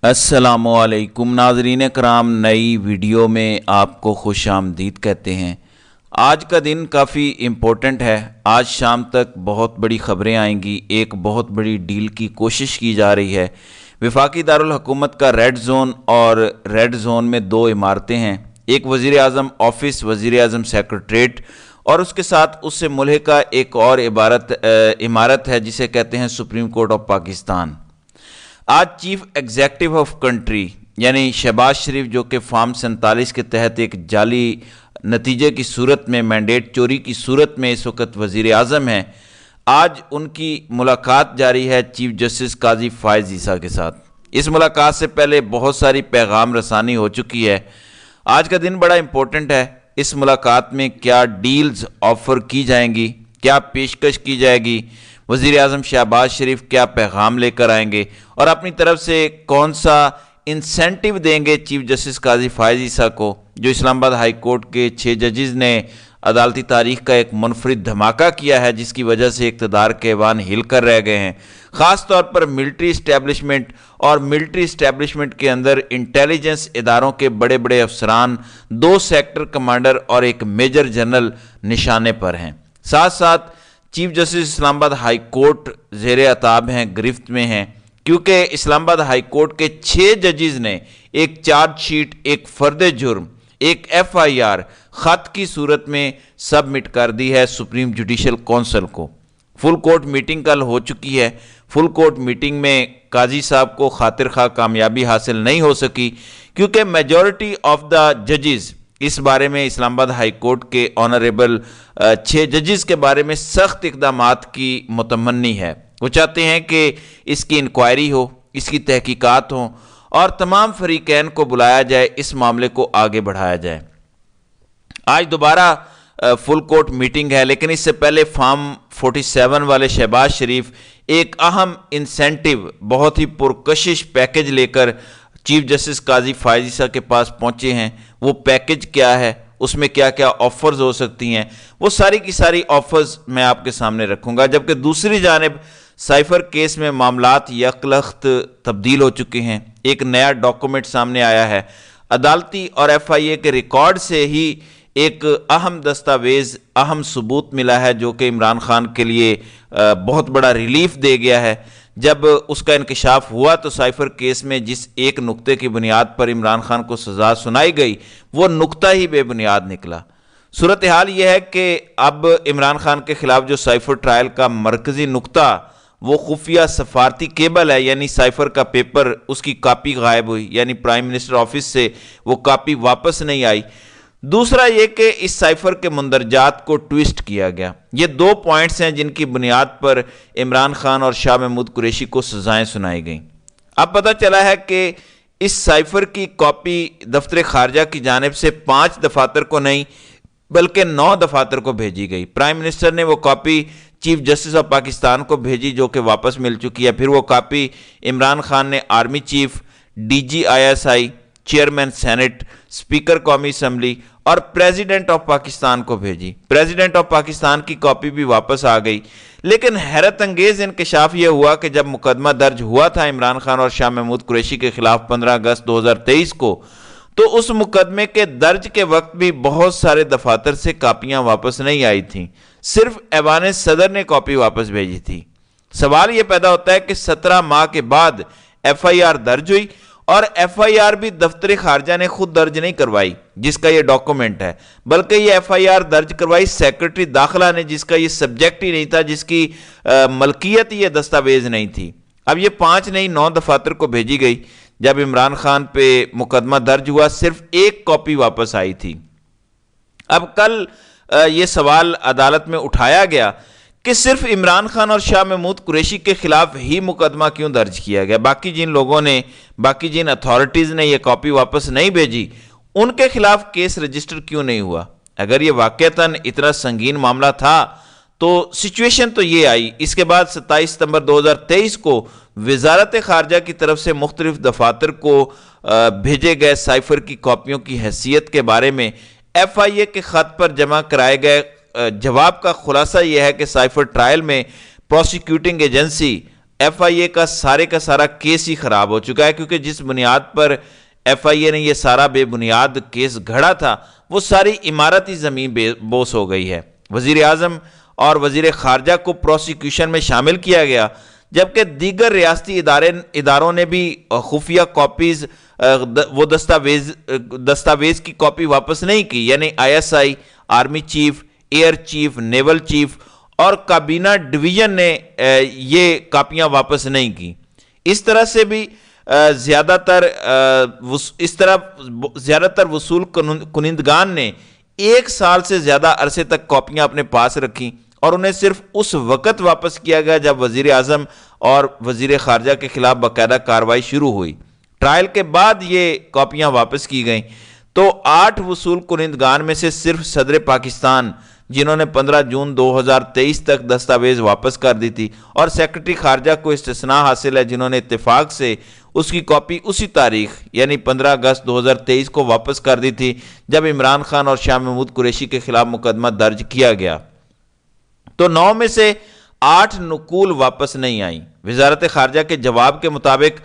السلام علیکم ناظرین کرام، نئی ویڈیو میں آپ کو خوش آمدید کہتے ہیں۔ آج کا دن کافی امپورٹنٹ ہے۔ آج شام تک بہت بڑی خبریں آئیں گی۔ ایک بہت بڑی ڈیل کی کوشش کی جا رہی ہے۔ وفاقی دارالحکومت کا ریڈ زون اور ریڈ زون میں دو عمارتیں ہیں، ایک وزیر اعظم آفس، وزیر اعظم سیکریٹریٹ، اور اس کے ساتھ اس سے ملحقہ ایک اور عمارت ہے جسے کہتے ہیں سپریم کورٹ آف پاکستان۔ آج چیف ایگزیکٹو آف کنٹری یعنی شہباز شریف، جو کہ فارم 47 کے تحت ایک جعلی نتیجے کی صورت میں، مینڈیٹ چوری کی صورت میں اس وقت وزیر اعظم ہیں، آج ان کی ملاقات جاری ہے چیف جسٹس قاضی فائز عیسیٰ کے ساتھ۔ اس ملاقات سے پہلے بہت ساری پیغام رسانی ہو چکی ہے۔ آج کا دن بڑا امپورٹنٹ ہے۔ اس ملاقات میں کیا ڈیلز آفر کی جائیں گی، کیا پیشکش کی جائے گی، وزیر اعظم شہباز شریف کیا پیغام لے کر آئیں گے اور اپنی طرف سے کون سا انسینٹیو دیں گے چیف جسٹس قاضی فائز عیسیٰ کو، جو اسلام آباد ہائی کورٹ کے 6 ججز نے عدالتی تاریخ کا ایک منفرد دھماکہ کیا ہے، جس کی وجہ سے اقتدار کے ایوان ہل کر رہ گئے ہیں۔ خاص طور پر ملٹری اسٹیبلشمنٹ اور ملٹری اسٹیبلشمنٹ کے اندر انٹیلیجنس اداروں کے بڑے بڑے افسران، 2 سیکٹر کمانڈر اور ایک میجر جنرل نشانے پر ہیں۔ ساتھ ساتھ چیف جسٹس اسلام آباد ہائی کورٹ زیر عتاب ہیں، گرفت میں ہیں، کیونکہ اسلام آباد ہائی کورٹ کے 6 ججز نے ایک چارج شیٹ، ایک فرد جرم، ایک FIR خط کی صورت میں سبمٹ کر دی ہے سپریم جوڈیشل کونسل کو۔ فل کورٹ میٹنگ کل ہو چکی ہے۔ فل کورٹ میٹنگ میں قاضی صاحب کو خاطر خواہ کامیابی حاصل نہیں ہو سکی، کیونکہ میجورٹی آف دا ججز اس بارے میں اسلام آباد ہائی کورٹ کے آنریبل 6 ججز کے بارے میں سخت اقدامات کی متمنی ہے۔ وہ چاہتے ہیں کہ اس کی انکوائری ہو، اس کی تحقیقات ہوں اور تمام فریقین کو بلایا جائے، اس معاملے کو آگے بڑھایا جائے۔ آج دوبارہ فل کورٹ میٹنگ ہے، لیکن اس سے پہلے فارم 47 والے شہباز شریف ایک اہم انسینٹیو، بہت ہی پرکشش پیکج لے کر چیف جسٹس قاضی فائز عیسیٰ کے پاس پہنچے ہیں۔ وہ پیکج کیا ہے، اس میں کیا کیا آفرز ہو سکتی ہیں، وہ ساری کی ساری آفرز میں آپ کے سامنے رکھوں گا۔ جبکہ دوسری جانب سائفر کیس میں معاملات یکلخت تبدیل ہو چکے ہیں۔ ایک نیا ڈاکومنٹ سامنے آیا ہے۔ عدالتی اور FIA کے ریکارڈ سے ہی ایک اہم دستاویز، اہم ثبوت ملا ہے، جو کہ عمران خان کے لیے بہت بڑا ریلیف دے گیا ہے۔ جب اس کا انکشاف ہوا تو سائفر کیس میں جس ایک نقطے کی بنیاد پر عمران خان کو سزا سنائی گئی، وہ نقطہ ہی بے بنیاد نکلا۔ صورتحال یہ ہے کہ اب عمران خان کے خلاف جو سائفر ٹرائل کا مرکزی نقطہ، وہ خفیہ سفارتی کیبل ہے، یعنی سائفر کا پیپر، اس کی کاپی غائب ہوئی، یعنی پرائم منسٹر آفس سے وہ کاپی واپس نہیں آئی۔ دوسرا یہ کہ اس سائفر کے مندرجات کو ٹویسٹ کیا گیا۔ یہ 2 پوائنٹس ہیں جن کی بنیاد پر عمران خان اور شاہ محمود قریشی کو سزائیں سنائی گئیں۔ اب پتہ چلا ہے کہ اس سائفر کی کاپی دفتر خارجہ کی جانب سے 5 دفاتر کو نہیں بلکہ 9 دفاتر کو بھیجی گئی۔ پرائم منسٹر نے وہ copy chief justice of Pakistan کو بھیجی، جو کہ واپس مل چکی ہے۔ پھر وہ کاپی عمران خان نے army chief, DG ISI، chairman senate, speaker قومی اسمبلی اور پریزیڈنٹ آف پاکستان کو بھیجی۔ پریزیڈنٹ آف پاکستان کی کاپی بھی واپس آ گئی۔ لیکن حیرت انگیز انکشاف یہ ہوا کہ جب مقدمہ درج ہوا تھا عمران خان اور شاہ محمود قریشی کے خلاف 15 اگست 2023 کو، تو اس مقدمے کے درج کے وقت بھی بہت سارے دفاتر سے کاپیاں واپس نہیں آئی تھیں، صرف ایوان صدر نے کاپی واپس بھیجی تھی۔ سوال یہ پیدا ہوتا ہے کہ 17 ماہ کے بعد FIR درج ہوئی، اور FIR بھی دفتر خارجہ نے خود درج نہیں کروائی جس کا یہ ڈاکومنٹ ہے، بلکہ یہ FIR درج کروائی سیکرٹری داخلہ نے، جس کا یہ سبجیکٹ ہی نہیں تھا، جس کی ملکیت یہ دستاویز نہیں تھی۔ اب یہ 5 نہیں 9 دفاتر کو بھیجی گئی۔ جب عمران خان پہ مقدمہ درج ہوا، صرف 1 کاپی واپس آئی تھی۔ اب کل یہ سوال عدالت میں اٹھایا گیا کہ صرف عمران خان اور شاہ محمود قریشی کے خلاف ہی مقدمہ کیوں درج کیا گیا، باقی جن لوگوں نے، باقی جن اتھارٹیز نے یہ کاپی واپس نہیں بھیجی، ان کے خلاف کیس رجسٹر کیوں نہیں ہوا؟ اگر یہ واقعتاً اتنا سنگین معاملہ تھا تو سچویشن تو یہ آئی۔ اس کے بعد 27 ستمبر 2023 کو وزارت خارجہ کی طرف سے مختلف دفاتر کو بھیجے گئے سائفر کی کاپیوں کی حیثیت کے بارے میں FIA کے خط پر جمع کرائے گئے جواب کا خلاصہ یہ ہے کہ سائفر ٹرائل میں پروسیکیوٹنگ ایجنسی ایف آئی اے کا سارا کیس ہی خراب ہو چکا ہے، کیونکہ جس بنیاد پر ایف آئی اے نے یہ سارا بے بنیاد کیس گھڑا تھا وہ ساری عمارت ہی زمین بے بوس ہو گئی ہے۔ وزیر اعظم اور وزیر خارجہ کو پروسیکیوشن میں شامل کیا گیا، جبکہ دیگر ریاستی اداروں نے بھی خفیہ کاپیز وہ دستاویز کی کاپی واپس نہیں کی، یعنی I S I, army chief, air chief, naval chief اور کابینہ ڈویژن نے یہ کاپیاں واپس نہیں کی۔ اس طرح زیادہ تر وصول کنندگان نے 1 سال سے زیادہ عرصے تک کاپیاں اپنے پاس رکھیں اور انہیں صرف اس وقت واپس کیا گیا جب وزیر اعظم اور وزیر خارجہ کے خلاف باقاعدہ کارروائی شروع ہوئی۔ ٹرائل کے بعد یہ کاپیاں واپس کی گئیں، تو 8 وصول کنندگان میں سے صرف صدر پاکستان، جنہوں نے 15 جون 2023 تک دستاویز واپس کر دی تھی، اور سیکرٹری خارجہ کو استثناء حاصل ہے جنہوں نے اتفاق سے اس کی کاپی اسی تاریخ یعنی 15 اگست 2023 کو واپس کر دی تھی جب عمران خان اور شاہ محمود قریشی کے خلاف مقدمہ درج کیا گیا۔ تو 9 میں سے 8 نقول واپس نہیں آئیں۔ وزارت خارجہ کے جواب کے مطابق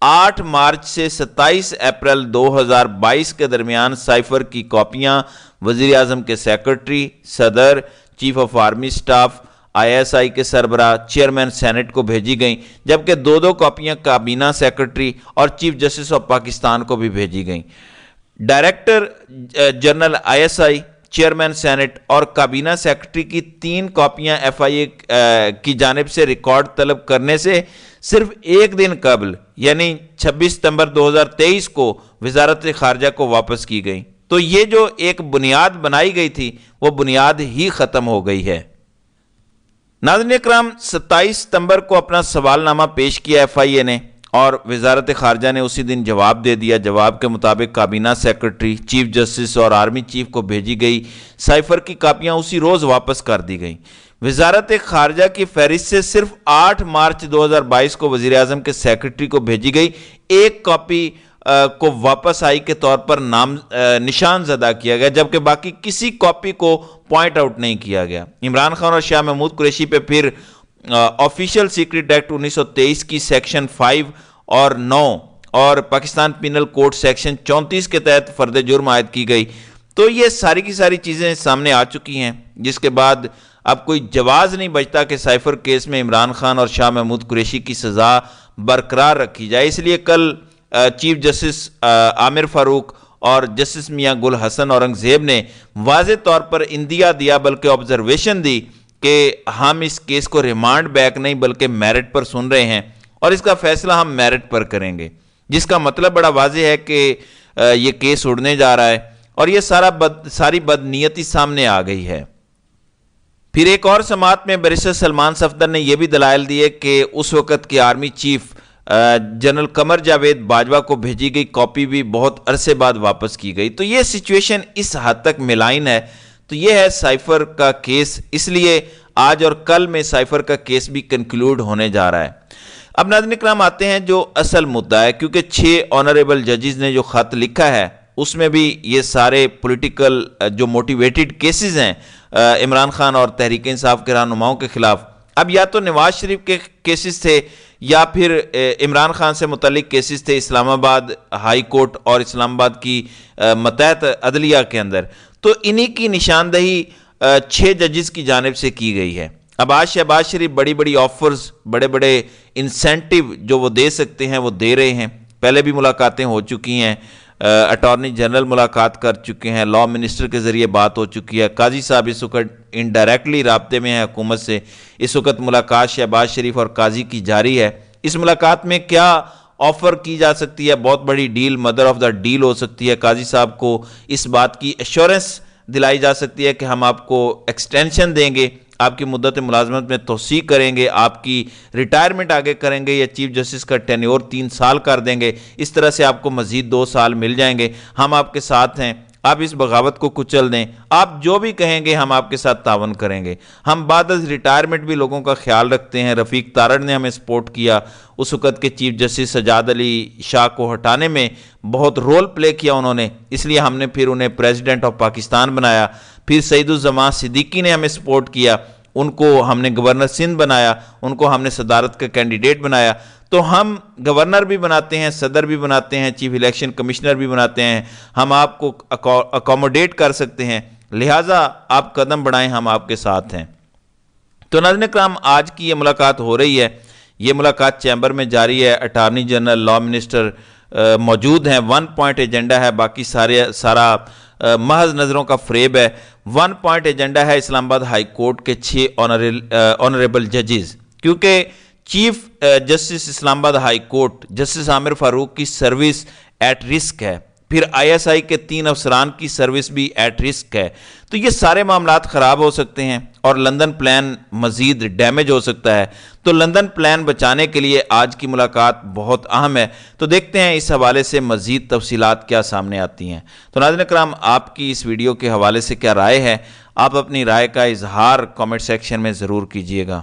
8 مارچ سے 27 اپریل 2022 کے درمیان سائفر کی کاپیاں وزیر اعظم کے سیکرٹری، صدر، chief of army staff, I S I کے سربراہ، چیئرمین سینٹ کو بھیجی گئیں، جبکہ 2 کاپیاں کابینہ سیکرٹری اور چیف جسٹس آف پاکستان کو بھی بھیجی گئیں۔ Director general I S I, chairman senate اور کابینہ سیکرٹری کی 3 کاپیاں ایف آئی اے کی جانب سے ریکارڈ طلب کرنے سے صرف 1 دن قبل یعنی 26 ستمبر 2023 کو وزارت خارجہ کو واپس کی گئی۔ تو یہ جو ایک بنیاد بنائی گئی تھی وہ بنیاد ہی ختم ہو گئی ہے۔ ناظرین اکرام، 27 ستمبر کو اپنا سوال نامہ پیش کیا ایف آئی اے نے اور وزارت خارجہ نے اسی دن جواب دے دیا۔ جواب کے مطابق کابینہ سیکرٹری، چیف جسٹس اور آرمی چیف کو بھیجی گئی سائفر کی کاپیاں اسی روز واپس کر دی گئیں۔ وزارت خارجہ کی فہرست سے صرف 8 مارچ 2022 کو وزیر اعظم کے سیکرٹری کو بھیجی گئی 1 کاپی کو واپس آئی کے طور پر نشان زدہ کیا گیا، جبکہ باقی کسی کاپی کو پوائنٹ آؤٹ نہیں کیا گیا۔ عمران خان اور شاہ محمود قریشی پہ پھر آفیشل سیکرٹ ایکٹ 1923 کی سیکشن 5 اور 9 اور پاکستان پینل کوڈ سیکشن 34 کے تحت فرد جرم عائد کی گئی۔ تو یہ ساری کی ساری چیزیں سامنے آ چکی ہیں، جس کے بعد اب کوئی جواز نہیں بچتا کہ سائفر کیس میں عمران خان اور شاہ محمود قریشی کی سزا برقرار رکھی جائے۔ اس لیے کل چیف جسٹس عامر فاروق اور جسٹس میاں گل حسن اورنگزیب نے واضح طور پر اندیا دیا، بلکہ آبزرویشن دی کہ ہم اس کیس کو ریمانڈ بیک نہیں بلکہ میرٹ پر سن رہے ہیں اور اس کا فیصلہ ہم میرٹ پر کریں گے، جس کا مطلب بڑا واضح ہے کہ یہ کیس اڑنے جا رہا ہے اور یہ ساری بدنیتی سامنے آ گئی ہے۔ پھر ایک اور سماعت میں بیرسٹر سلمان صفدر نے یہ بھی دلائل دیے کہ اس وقت کے army chief general Qamar Javed Bajwa کو بھیجی گئی کاپی بھی بہت عرصے بعد واپس کی گئی۔ تو یہ سچویشن اس حد تک ملائن ہے۔ تو یہ ہے سائفر کا کیس، اس لیے آج اور کل میں سائفر کا کیس بھی کنکلوڈ ہونے جا رہا ہے۔ اب ناظرین اکرام آتے ہیں جو اصل مدعا ہے، کیونکہ 6 آنریبل ججز نے جو خط لکھا ہے اس میں بھی یہ سارے پولیٹیکل جو موٹیویٹڈ کیسز ہیں عمران خان اور تحریک انصاف کے رہنماؤں کے خلاف، اب یا تو نواز شریف کے کیسز تھے یا پھر عمران خان سے متعلق کیسز تھے اسلام آباد ہائی کورٹ اور اسلام آباد کی ماتحت عدلیہ کے اندر۔ تو انہی کی نشاندہی 6 ججز کی جانب سے کی گئی ہے۔ اب آج شہباز شریف بڑی آفرز، بڑے انسینٹیو جو وہ دے سکتے ہیں وہ دے رہے ہیں۔ پہلے بھی ملاقاتیں ہو چکی ہیں، اٹارنی جنرل ملاقات کر چکے ہیں، لا منسٹر کے ذریعے بات ہو چکی ہے، قاضی صاحب اس وقت انڈائریکٹلی رابطے میں ہیں حکومت سے۔ اس وقت ملاقات شہباز شریف اور قاضی کی جاری ہے۔ اس ملاقات میں کیا آفر کی جا سکتی ہے؟ بہت بڑی deal, mother of the deal ہو سکتی ہے۔ قاضی صاحب کو اس بات کی ایشورنس دلائی جا سکتی ہے کہ ہم آپ کو ایکسٹینشن دیں گے، آپ کی مدت ملازمت میں توسیع کریں گے، آپ کی ریٹائرمنٹ آگے کریں گے، یا چیف جسٹس کا ٹینیور 3 سال کر دیں گے، اس طرح سے آپ کو مزید 2 سال مل جائیں گے، ہم آپ کے ساتھ ہیں، آپ اس بغاوت کو کچل دیں، آپ جو بھی کہیں گے ہم آپ کے ساتھ تعاون کریں گے۔ ہم بعد از ریٹائرمنٹ بھی لوگوں کا خیال رکھتے ہیں۔ رفیق تارڑ نے ہمیں سپورٹ کیا، اس وقت کے چیف جسٹس سجاد علی شاہ کو ہٹانے میں بہت رول پلے کیا انہوں نے، اس لیے ہم نے پھر انہیں پریزیڈنٹ آف پاکستان بنایا۔ پھر سعید الزمان صدیقی نے ہمیں سپورٹ کیا، ان کو ہم نے گورنر سندھ بنایا، ان کو ہم نے صدارت کا کینڈیڈیٹ بنایا، تو ہم گورنر بھی بناتے ہیں، صدر بھی بناتے ہیں، چیف الیکشن کمشنر بھی بناتے ہیں، ہم آپ کو اکوموڈیٹ کر سکتے ہیں، لہٰذا آپ قدم بڑھائیں، ہم آپ کے ساتھ ہیں۔ تو ناظرین اکرام، آج کی یہ ملاقات ہو رہی ہے، یہ ملاقات چیمبر میں جاری ہے، اٹارنی جنرل، لا منسٹر موجود ہیں، 1 پوائنٹ ایجنڈا ہے، باقی سارا محض نظروں کا فریب ہے۔ 1 پوائنٹ ایجنڈا ہے اسلام آباد ہائی کورٹ کے 6 آنریبل ججز، کیونکہ چیف جسٹس اسلام آباد ہائی کورٹ جسٹس عامر فاروق کی سروس ایٹ رسک ہے، پھر ISI کے 3 افسران کی سروس بھی ایٹ رسک ہے، تو یہ سارے معاملات خراب ہو سکتے ہیں اور لندن پلان مزید ڈیمیج ہو سکتا ہے۔ تو لندن پلان بچانے کے لیے آج کی ملاقات بہت اہم ہے، تو دیکھتے ہیں اس حوالے سے مزید تفصیلات کیا سامنے آتی ہیں۔ تو ناظرین اکرام، آپ کی اس ویڈیو کے حوالے سے کیا رائے ہے؟ آپ اپنی رائے کا اظہار کامنٹ سیکشن میں ضرور کیجیے گا۔